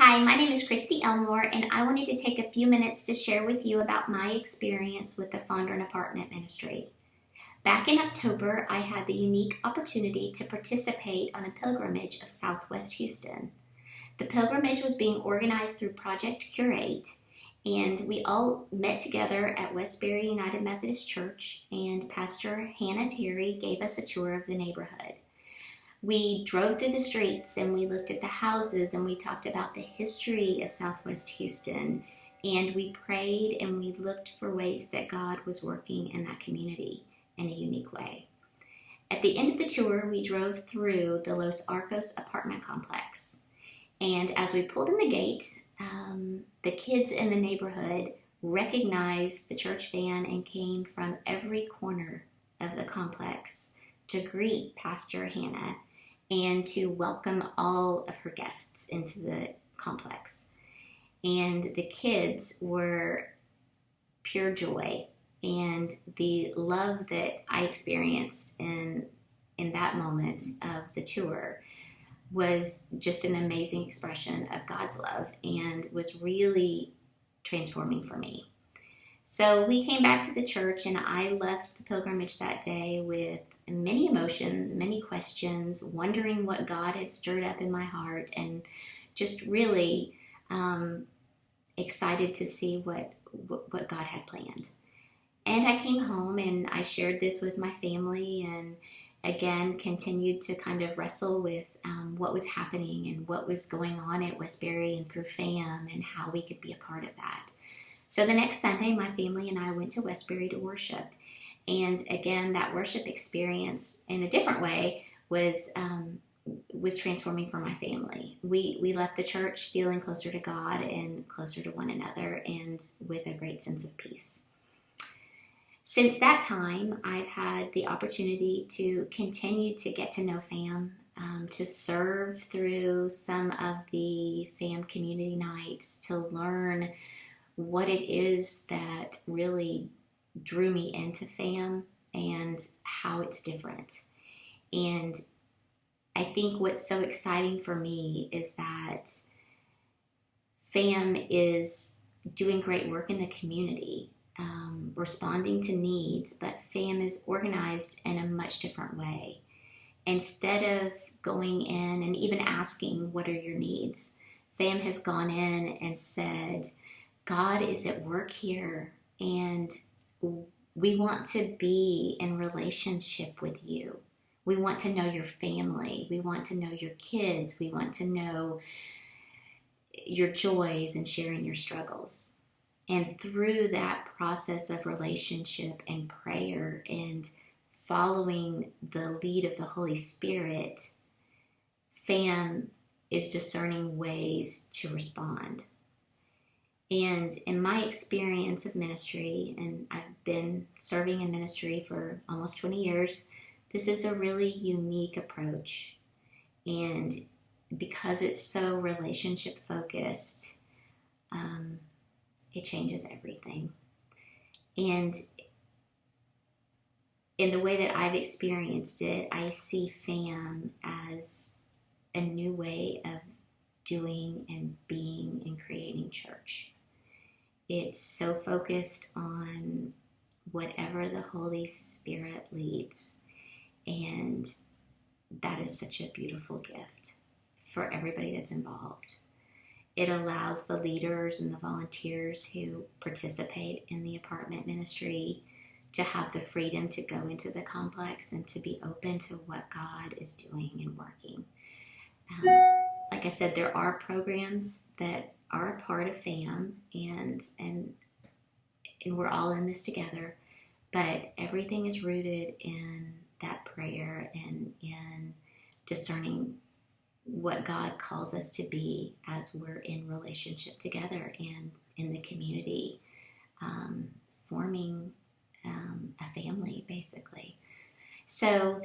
Hi, my name is Kristy Elmore, and I wanted to take a few minutes to share with you about my experience with the Fondren Apartment Ministry. Back in October, I had the unique opportunity to participate on a pilgrimage of Southwest Houston. The pilgrimage was being organized through Project Curate, and we all met together at Westbury United Methodist Church, and Pastor Hannah Terry gave us a tour of the neighborhood. We drove through the streets and we looked at the houses and we talked about the history of Southwest Houston, and we prayed and we looked for ways that God was working in that community in a unique way. At the end of the tour, we drove through the Los Arcos apartment complex, and as we pulled in the gate, the kids in the neighborhood recognized the church van and came from every corner of the complex to greet Pastor Hannah and to welcome all of her guests into the complex. And the kids were pure joy, and the love that I experienced in that moment of the tour was just an amazing expression of God's love and was really transforming for me. So we came back to the church, and I left the pilgrimage that day with many emotions, many questions, wondering what God had stirred up in my heart, and just really excited to see what God had planned. And I came home and I shared this with my family, and again continued to kind of wrestle with what was happening and what was going on at Westbury and through FAM and how we could be a part of that. So the next Sunday, my family and I went to Westbury to worship. And again, that worship experience in a different way was transforming for my family. We left the church feeling closer to God and closer to one another, and with a great sense of peace. Since that time, I've had the opportunity to continue to get to know FAM, to serve through some of the FAM community nights, to learn what it is that really drew me into FAM and how it's different. And I think what's so exciting for me is that FAM is doing great work in the community, responding to needs, but FAM is organized in a much different way. Instead of going in and even asking, what are your needs? FAM has gone in and said, God is at work here, and we want to be in relationship with you. We want to know your family. We want to know your kids. We want to know your joys and sharing your struggles. And through that process of relationship and prayer and following the lead of the Holy Spirit, FAM is discerning ways to respond. And in my experience of ministry, and I've been serving in ministry for almost 20 years, this is a really unique approach. And because it's so relationship focused, it changes everything. And in the way that I've experienced it, I see FAM as a new way of doing and being and creating church. It's so focused on whatever the Holy Spirit leads, and that is such a beautiful gift for everybody that's involved. It allows the leaders and the volunteers who participate in the apartment ministry to have the freedom to go into the complex and to be open to what God is doing and working. Like I said, there are programs that are a part of FAM, and we're all in this together, but everything is rooted in that prayer and in discerning what God calls us to be as we're in relationship together and in the community, forming a family, basically. So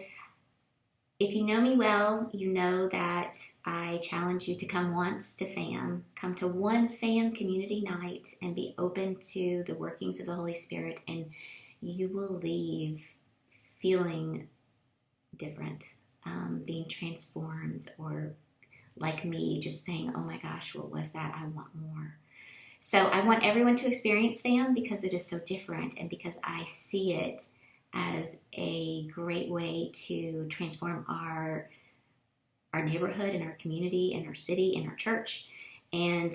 if you know me well, you know that I challenge you to come once to FAM, come to one FAM community night and be open to the workings of the Holy Spirit, and you will leave feeling different, being transformed, or like me just saying, oh my gosh, what was that? I want more. So I want everyone to experience FAM because it is so different and because I see it as a great way to transform our neighborhood and our community and our city and our church. And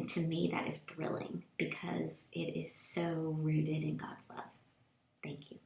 to me, that is thrilling because it is so rooted in God's love. Thank you.